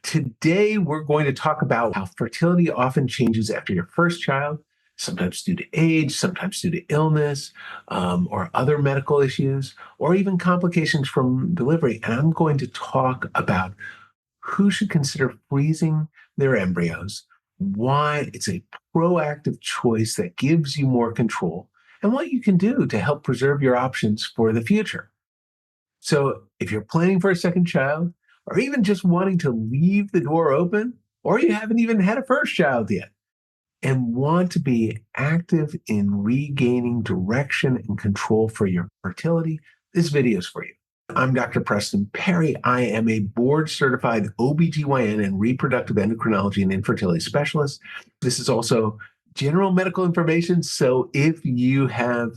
Today, we're going to talk about how fertility often changes after your first child, sometimes due to age, sometimes due to illness, or other medical issues, or even complications from delivery. And I'm going to talk about who should consider freezing their embryos, why it's a proactive choice that gives you more control, and what you can do to help preserve your options for the future. So if you're planning for a second child, or even just wanting to leave the door open, or you haven't even had a first child yet, and want to be active in regaining direction and control for your fertility, this video is for you. I'm Dr. Preston Parry. I am a board-certified OBGYN and reproductive endocrinology and infertility specialist. This is also general medical information, so if you have,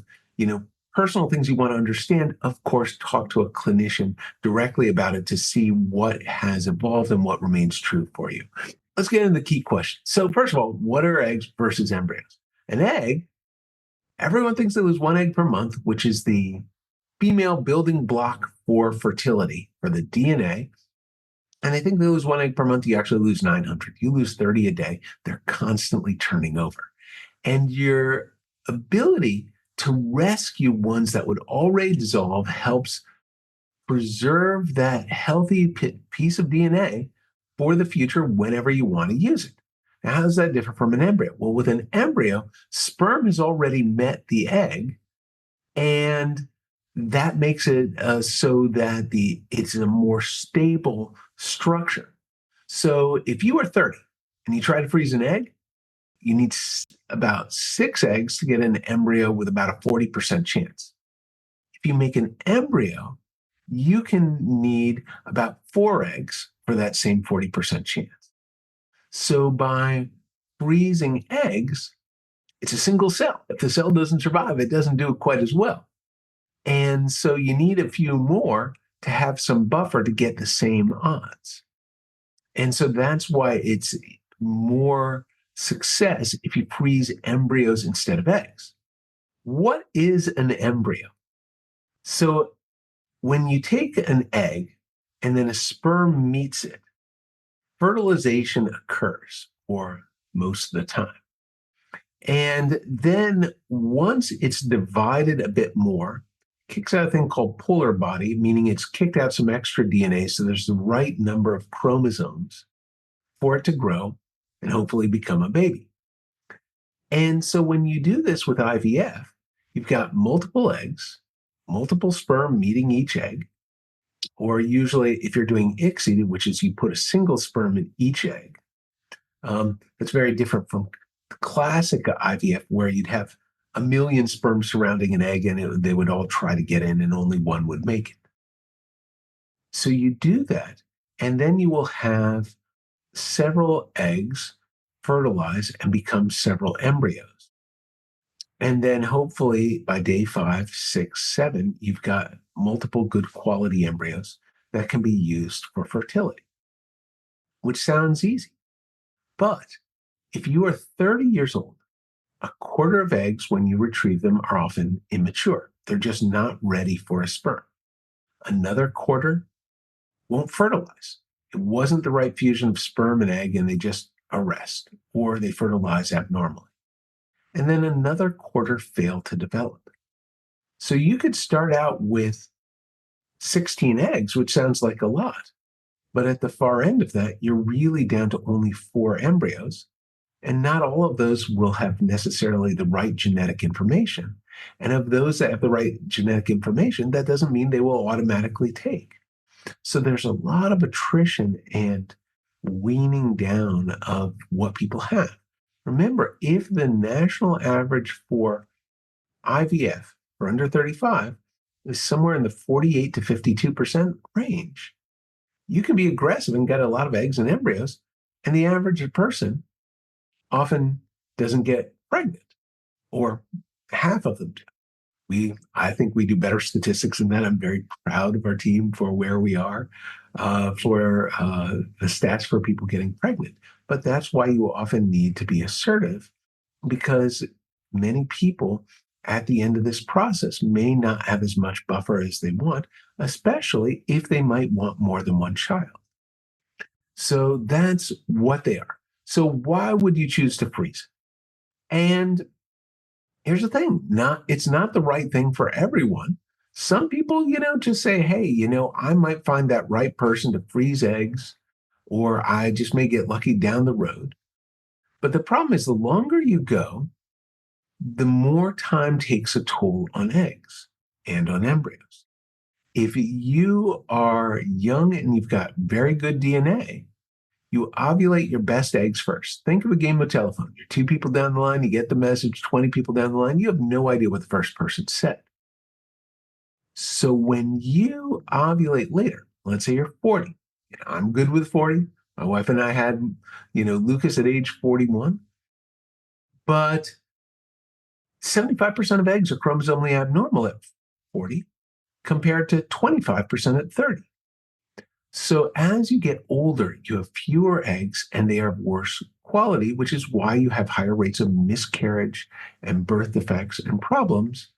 personal things you want to understand, of course, talk to a clinician directly about it to see what has evolved and what remains true for you. Let's get into the key questions. So first of all, what are eggs versus embryos? An egg, everyone thinks they lose one egg per month, which is the female building block for fertility, for the DNA. And I think they lose one egg per month, you actually lose 900. You lose 30 a day. They're constantly turning over. And your ability to rescue ones that would already dissolve helps preserve that healthy piece of DNA for the future whenever you want to use it. Now, how does that differ from an embryo? Well, with an embryo, sperm has already met the egg, and that makes it so that it's a more stable structure. So if you are 30 and you try to freeze an egg, you need about 6 eggs to get an embryo with about a 40% chance. If you make an embryo, you can need about 4 eggs for that same 40% chance. So by freezing eggs, it's a single cell. If the cell doesn't survive, it doesn't do it quite as well. And so you need a few more to have some buffer to get the same odds. And so that's why it's more success if you freeze embryos instead of eggs. What is an embryo? So when you take an egg and then a sperm meets it, fertilization occurs, or most of the time. And then once it's divided a bit more, kicks out a thing called polar body, meaning it's kicked out some extra DNA, so there's the right number of chromosomes for it to grow and hopefully become a baby. And so when you do this with IVF, you've got multiple eggs, multiple sperm meeting each egg, or usually if you're doing ICSI, which is you put a single sperm in each egg. That's very different from classic IVF, where you'd have a million sperm surrounding an egg and they would all try to get in and only one would make it. So you do that, and then you will have several eggs fertilize and become several embryos. And then hopefully by day 5, 6, 7, you've got multiple good quality embryos that can be used for fertility, which sounds easy. But if you are 30 years old, a quarter of eggs when you retrieve them are often immature. They're just not ready for a sperm. Another quarter won't fertilize. It wasn't the right fusion of sperm and egg, and they just arrest, or they fertilize abnormally. And then another quarter fail to develop. So you could start out with 16 eggs, which sounds like a lot. But at the far end of that, you're really down to only 4 embryos. And not all of those will have necessarily the right genetic information. And of those that have the right genetic information, that doesn't mean they will automatically take. So there's a lot of attrition and weaning down of what people have. Remember, if the national average for IVF for under 35 is somewhere in the 48 to 52% range, you can be aggressive and get a lot of eggs and embryos, and the average person often doesn't get pregnant, or half of them do. I think we do better statistics than that. I'm very proud of our team for where we are for the stats for people getting pregnant. But that's why you often need to be assertive, because many people at the end of this process may not have as much buffer as they want, especially if they might want more than one child. So that's what they are. So why would you choose to freeze? And here's the thing, it's not the right thing for everyone. Some people, just say, hey, I might find that right person to freeze eggs, or I just may get lucky down the road. But the problem is the longer you go, the more time takes a toll on eggs and on embryos. If you are young and you've got very good DNA, you ovulate your best eggs first. Think of a game of telephone. You're two people down the line, you get the message, 20 people down the line, you have no idea what the first person said. So when you ovulate later, let's say you're 40, I'm good with 40. My wife and I had, Lucas at age 41, but 75% of eggs are chromosomally abnormal at 40 compared to 25% at 30. So as you get older, you have fewer eggs and they are of worse quality, which is why you have higher rates of miscarriage and birth defects and problems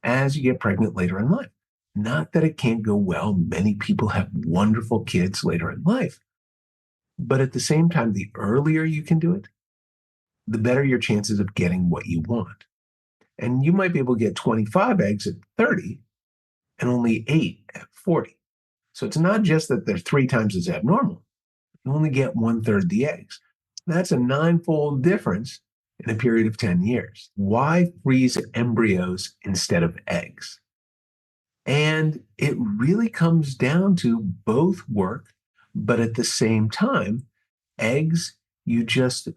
as you get pregnant later in life. Not that it can't go well. Many people have wonderful kids later in life. But at the same time, the earlier you can do it, the better your chances of getting what you want. And you might be able to get 25 eggs at 30 and only 8 at 40. So it's not just that they're 3 times as abnormal. You only get 1/3 the eggs. That's a 9-fold difference in a period of 10 years. Why freeze embryos instead of eggs? And it really comes down to both work, but at the same time, eggs, you just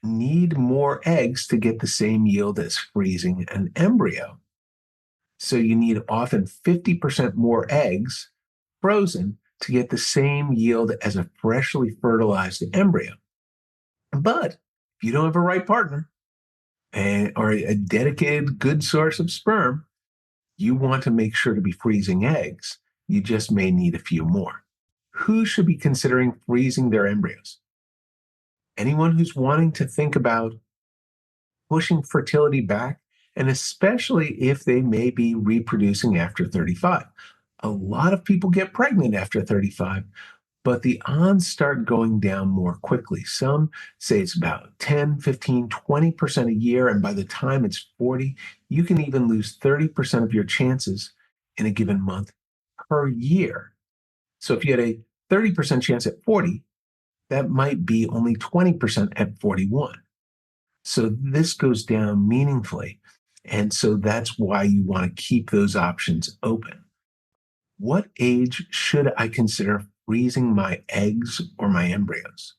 need more eggs to get the same yield as freezing an embryo. So you need often 50% more eggs frozen to get the same yield as a freshly fertilized embryo. But if you don't have a right partner or a dedicated good source of sperm, you want to make sure to be freezing eggs. You just may need a few more. Who should be considering freezing their embryos? Anyone who's wanting to think about pushing fertility back, and especially if they may be reproducing after 35. A lot of people get pregnant after 35, but the odds start going down more quickly. Some say it's about 10, 15, 20% a year, and by the time it's 40, you can even lose 30% of your chances in a given month per year. So if you had a 30% chance at 40, that might be only 20% at 41. So this goes down meaningfully. And so that's why you want to keep those options open. What age should I consider freezing my eggs or my embryos?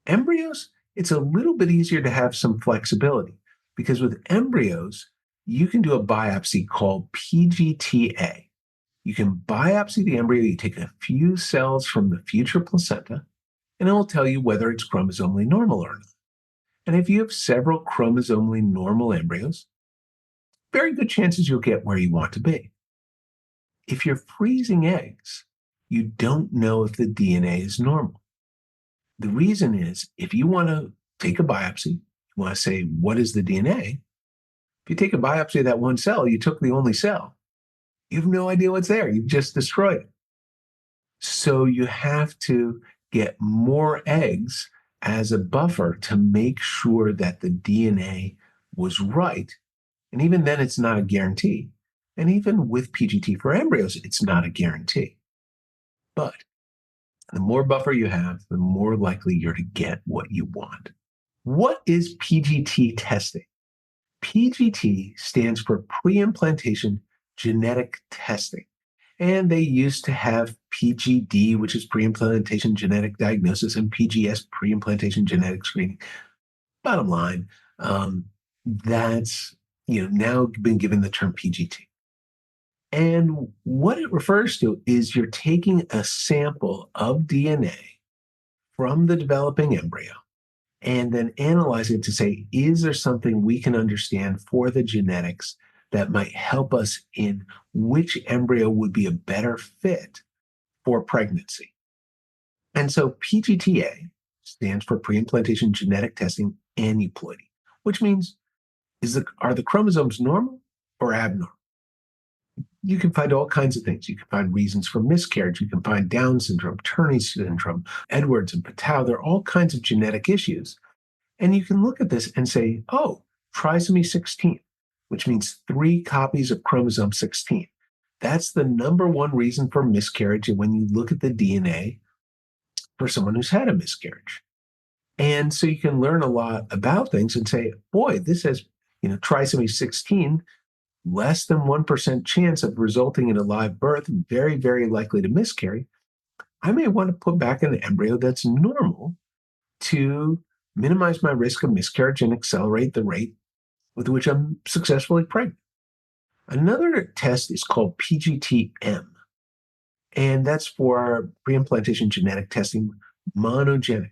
Embryos, it's a little bit easier to have some flexibility because with embryos, you can do a biopsy called PGTA. You can biopsy the embryo, you take a few cells from the future placenta, and it will tell you whether it's chromosomally normal or not. And if you have several chromosomally normal embryos, very good chances you'll get where you want to be. If you're freezing eggs, you don't know if the DNA is normal. The reason is if you want to take a biopsy, you want to say, what is the DNA? If you take a biopsy of that one cell, you took the only cell. You have no idea what's there. You've just destroyed it. So you have to get more eggs as a buffer to make sure that the DNA was right. And even then, it's not a guarantee. And even with PGT for embryos, it's not a guarantee. But the more buffer you have, the more likely you're to get what you want. What is PGT testing? PGT stands for pre-implantation genetic testing. And they used to have PGD, which is pre-implantation genetic diagnosis, and PGS, pre-implantation genetic screening. Bottom line, that's now been given the term PGT. And what it refers to is you're taking a sample of DNA from the developing embryo and then analyzing it to say, is there something we can understand for the genetics that might help us in which embryo would be a better fit for pregnancy? And so PGTA stands for pre-implantation genetic testing aneuploidy, which means are the chromosomes normal or abnormal? You can find all kinds of things. You can find reasons for miscarriage. You can find Down syndrome, Turner syndrome, Edwards and Patau. There are all kinds of genetic issues. And you can look at this and say, oh, trisomy 16, which means 3 copies of chromosome 16. That's the number one reason for miscarriage. And when you look at the DNA for someone who's had a miscarriage. And so you can learn a lot about things and say, boy, this has, trisomy 16, less than 1% chance of resulting in a live birth, very, very likely to miscarry. I may want to put back an embryo that's normal to minimize my risk of miscarriage and accelerate the rate with which I'm successfully pregnant. Another test is called PGT-M, and that's for pre-implantation genetic testing, monogenic.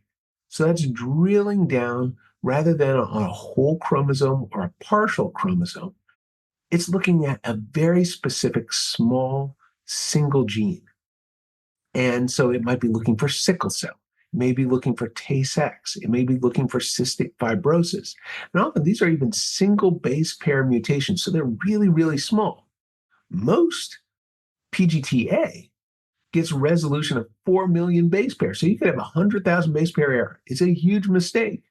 So that's drilling down rather than on a whole chromosome or a partial chromosome. It's looking at a very specific small single gene. And so it might be looking for sickle cell. It may be looking for Tay-Sachs. It may be looking for cystic fibrosis. And often these are even single base pair mutations, so they're really, really small. Most PGTA gets resolution of 4 million base pairs. So you could have 100,000 base pair error. It's a huge mistake.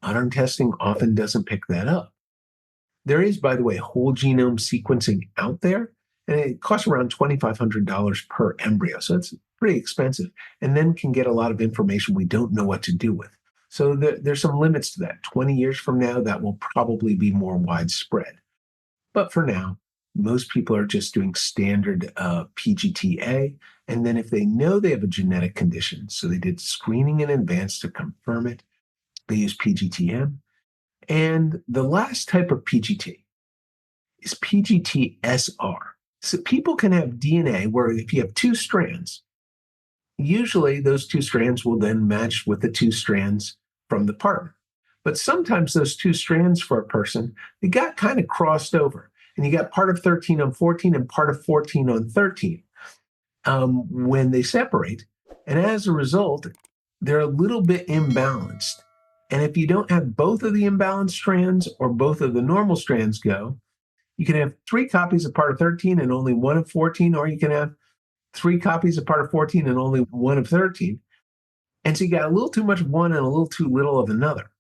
Modern testing often doesn't pick that up. There is, by the way, whole genome sequencing out there, and it costs around $2,500 per embryo. So it's pretty expensive, and then can get a lot of information we don't know what to do with. So there's some limits to that. 20 years from now, that will probably be more widespread. But for now, most people are just doing standard PGTA. And then if they know they have a genetic condition, so they did screening in advance to confirm it, they use PGT-M. And the last type of PGT is PGT-SR. So people can have DNA where if you have 2 strands, usually those 2 strands will then match with the 2 strands from the partner. But sometimes those 2 strands for a person, they got kind of crossed over. And you got part of 13 on 14 and part of 14 on 13 when they separate. And as a result, they're a little bit imbalanced. And if you don't have both of the imbalanced strands or both of the normal strands go, you can have 3 copies of part of 13 and only 1 of 14, or you can have 3 copies of part of 14 and only 1 of 13. And so you got a little too much of one and a little too little of another.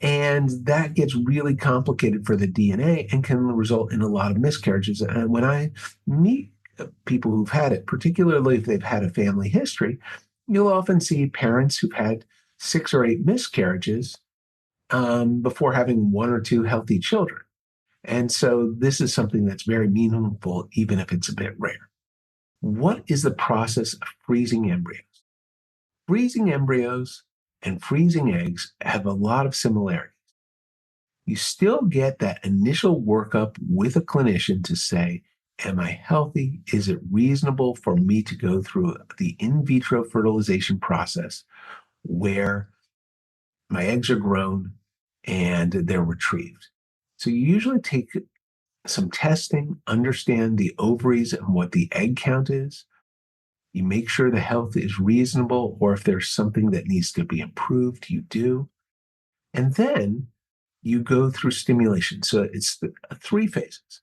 And that gets really complicated for the DNA and can result in a lot of miscarriages. And when I meet people who've had it, particularly if they've had a family history, you'll often see parents who've had 6 or 8 miscarriages before having 1 or 2 healthy children. And so this is something that's very meaningful, even if it's a bit rare. What is the process of freezing embryos? Freezing embryos and freezing eggs have a lot of similarities. You still get that initial workup with a clinician to say, am I healthy? Is it reasonable for me to go through the in vitro fertilization process where my eggs are grown and they're retrieved? So you usually take some testing, understand the ovaries and what the egg count is. You make sure the health is reasonable, or if there's something that needs to be improved, you do. And then you go through stimulation. So it's 3 phases.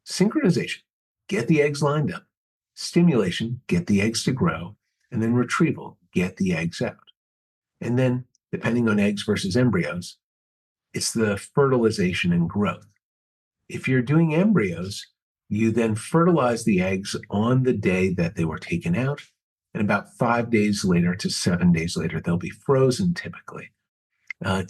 Synchronization, get the eggs lined up. Stimulation, get the eggs to grow. And then retrieval, get the eggs out. And then, depending on eggs versus embryos, it's the fertilization and growth. If you're doing embryos, you then fertilize the eggs on the day that they were taken out. And about 5 days later to 7 days later, they'll be frozen typically and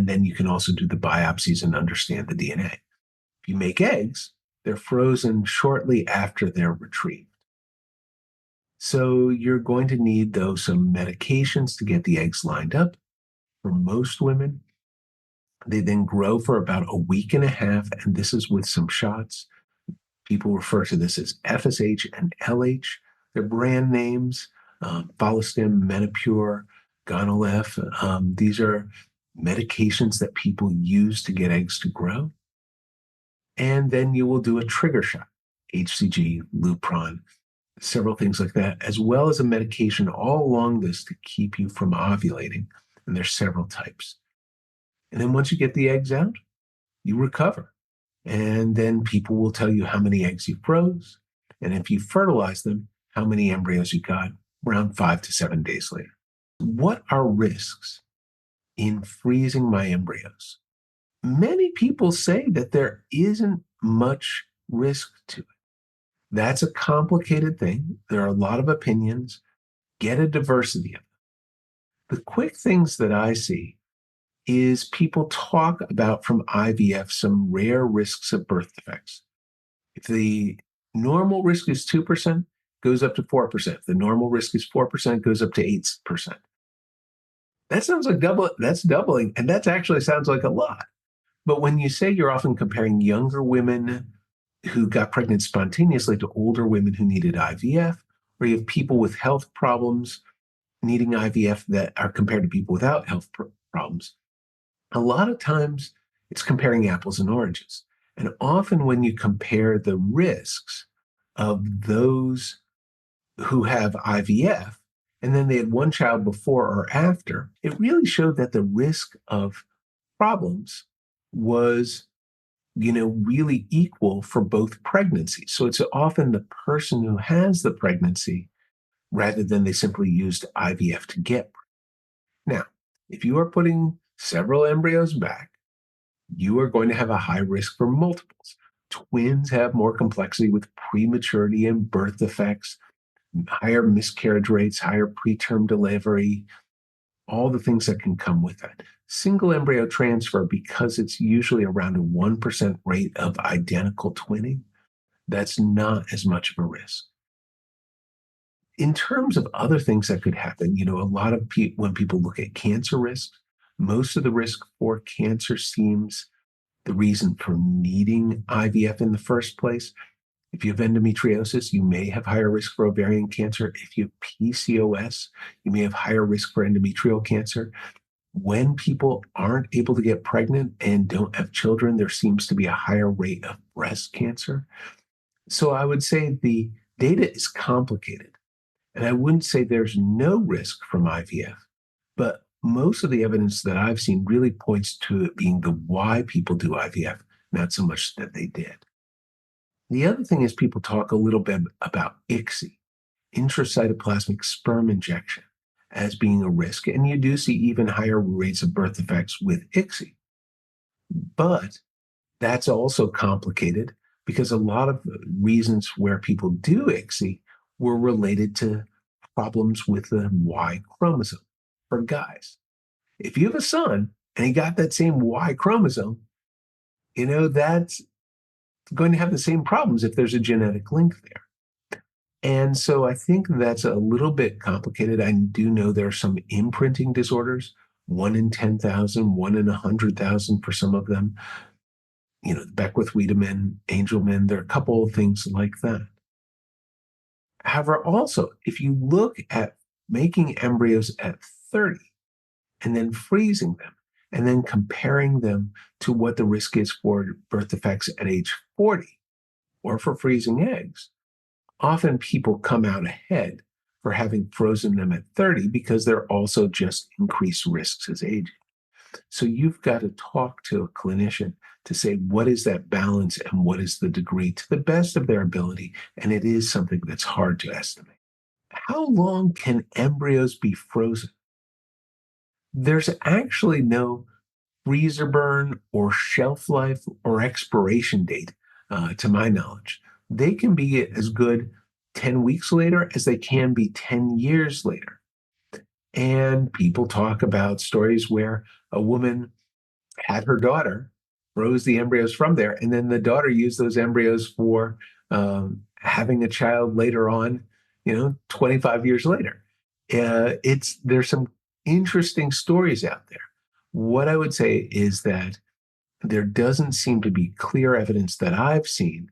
then you can also do the biopsies and understand the DNA. If you make eggs, they're frozen shortly after they're retrieved. So you're going to need, though, some medications to get the eggs lined up. For most women, they then grow for about a week and a half, and this is with some shots. People refer to this as FSH and LH. They're brand names, Follistim, Menopur, Gonal-F. These are medications that people use to get eggs to grow. And then you will do a trigger shot, HCG, Lupron, several things like that, as well as a medication all along this to keep you from ovulating. And there's several types. And then once you get the eggs out, you recover. And then people will tell you how many eggs you froze. And if you fertilize them, how many embryos you got around 5 to 7 days later. What are risks in freezing my embryos? Many people say that there isn't much risk to it. That's a complicated thing. There are a lot of opinions. Get a diversity of them. The quick things that I see is people talk about from IVF some rare risks of birth defects. If the normal risk is 2%, goes up to 4%. If the normal risk is 4%, goes up to 8%. That sounds like that's doubling, and that actually sounds like a lot. But when you say you're often comparing younger women who got pregnant spontaneously to older women who needed IVF, or you have people with health problems needing IVF that are compared to people without health problems, a lot of times it's comparing apples and oranges. And often when you compare the risks of those who have IVF, and then they had one child before or after, it really showed that the risk of problems was, really equal for both pregnancies. So it's often the person who has the pregnancy rather than they simply used IVF to get. Now, if you are putting several embryos back, you are going to have a high risk for multiples. Twins have more complexity with prematurity and birth defects, higher miscarriage rates, higher preterm delivery, all the things that can come with that. Single embryo transfer, because it's usually around a 1% rate of identical twinning, that's not as much of a risk. In terms of other things that could happen, a lot of when people look at cancer risks, most of the risk for cancer seems the reason for needing IVF in the first place. If you have endometriosis, you may have higher risk for ovarian cancer. If you have PCOS, you may have higher risk for endometrial cancer. When people aren't able to get pregnant and don't have children, there seems to be a higher rate of breast cancer. So I would say the data is complicated. And I wouldn't say there's no risk from IVF, but most of the evidence that I've seen really points to it being the why people do IVF, not so much that they did. The other thing is people talk a little bit about ICSI, intracytoplasmic sperm injection, as being a risk. And you do see even higher rates of birth defects with ICSI. But that's also complicated because a lot of reasons where people do ICSI were related to problems with the Y chromosome for guys. If you have a son and he got that same Y chromosome, that's going to have the same problems if there's a genetic link there. And so I think that's a little bit complicated. I do know there are some imprinting disorders, 1 in 10,000, 1 in 100,000 for some of them. Beckwith-Wiedemann, Angelman, there are a couple of things like that. However, also, if you look at making embryos at 30 and then freezing them and then comparing them to what the risk is for birth defects at age 40 or for freezing eggs, often people come out ahead for having frozen them at 30 because they're also just increased risks as aging. So you've got to talk to a clinician to say, what is that balance and what is the degree to the best of their ability? And it is something that's hard to estimate. How long can embryos be frozen? There's actually no freezer burn or shelf life or expiration date, to my knowledge. They can be as good 10 weeks later as they can be 10 years later. And people talk about stories where a woman had her daughter, froze the embryos from there, and then the daughter used those embryos for having a child later on, 25 years later. There's some interesting stories out there. What I would say is that there doesn't seem to be clear evidence that I've seen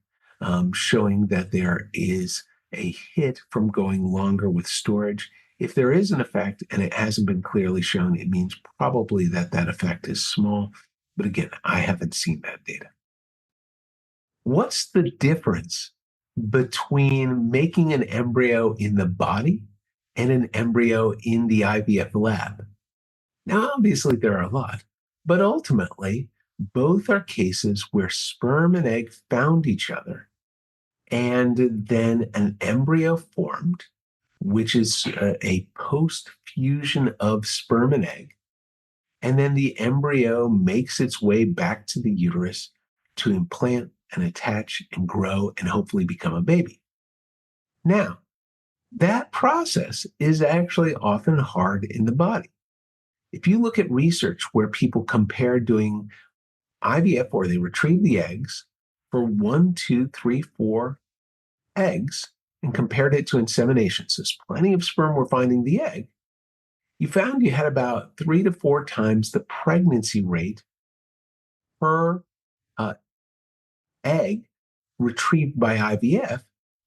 showing that there is a hit from going longer with storage. If there is an effect and it hasn't been clearly shown, it means probably that effect is small. But again, I haven't seen that data. What's the difference between making an embryo in the body and an embryo in the IVF lab? Now, obviously, there are a lot, but ultimately, Both are cases where sperm and egg found each other, and then an embryo formed, which is a post-fusion of sperm and egg. And then the embryo makes its way back to the uterus to implant and attach and grow and hopefully become a baby. Now, that process is actually often hard in the body. If you look at research where people compare doing IVF, or they retrieve the eggs for 1, 2, 3, 4 eggs and compared it to insemination, so plenty of sperm were finding the egg, you found you had about 3 to 4 times the pregnancy rate per uh, egg retrieved by IVF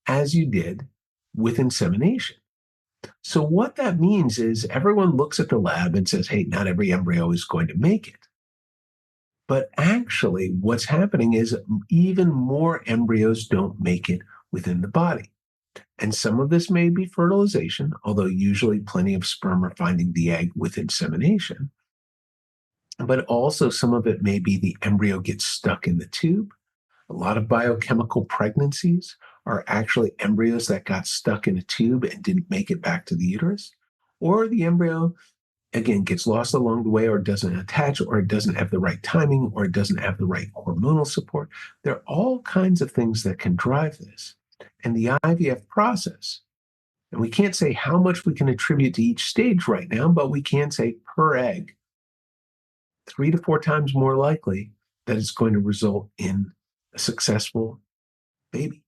as you did with insemination. So what that means is everyone looks at the lab and says, hey, not every embryo is going to make it. But actually, what's happening is even more embryos don't make it within the body. And some of this may be fertilization, although usually plenty of sperm are finding the egg with insemination. But also some of it may be the embryo gets stuck in the tube. A lot of biochemical pregnancies are actually embryos that got stuck in a tube and didn't make it back to the uterus. Or the embryo, again, gets lost along the way, or doesn't attach, or it doesn't have the right timing, or it doesn't have the right hormonal support. There are all kinds of things that can drive this. And the IVF process, and we can't say how much we can attribute to each stage right now, but we can say per egg, 3 to 4 times more likely that it's going to result in a successful baby.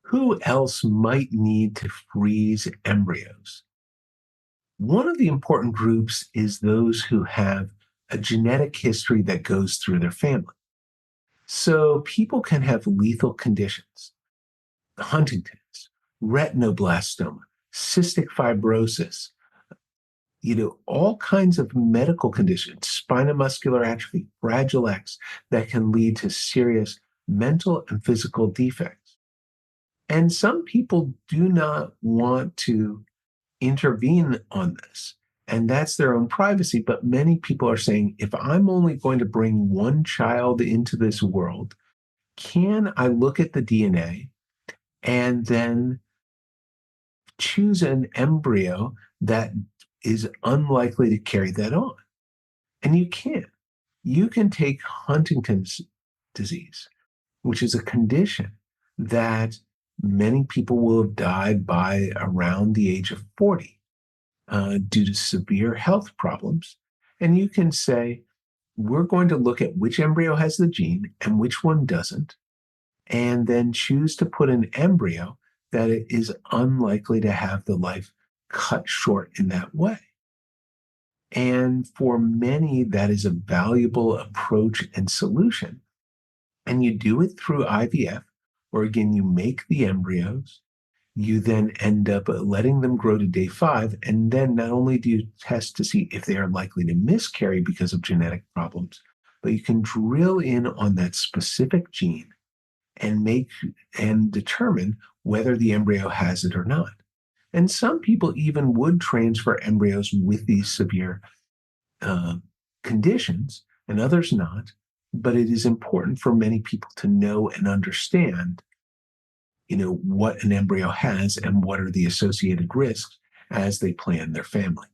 Who else might need to freeze embryos? One of the important groups is those who have a genetic history that goes through their family. So people can have lethal conditions, Huntington's, retinoblastoma, cystic fibrosis, all kinds of medical conditions, spinal muscular atrophy, Fragile X, that can lead to serious mental and physical defects. And some people do not want to intervene on this, and that's their own privacy. But many people are saying, if I'm only going to bring one child into this world, can I look at the DNA and then choose an embryo that is unlikely to carry that on? And you can. You can take Huntington's disease, which is a condition that many people will have died by around the age of 40 due to severe health problems. And you can say, we're going to look at which embryo has the gene and which one doesn't, and then choose to put an embryo that is unlikely to have the life cut short in that way. And for many, that is a valuable approach and solution. And you do it through IVF, or again, you make the embryos. You then end up letting them grow to day 5. And then not only do you test to see if they are likely to miscarry because of genetic problems, but you can drill in on that specific gene and make and determine whether the embryo has it or not. And some people even would transfer embryos with these severe conditions, and others not. But it is important for many people to know and understand, what an embryo has and what are the associated risks as they plan their family.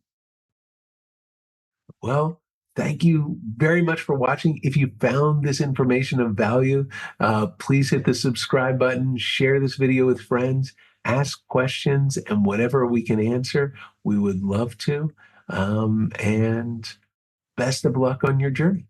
Well, thank you very much for watching. If you found this information of value, please hit the subscribe button, share this video with friends, ask questions, and whatever we can answer, we would love to. And best of luck on your journey.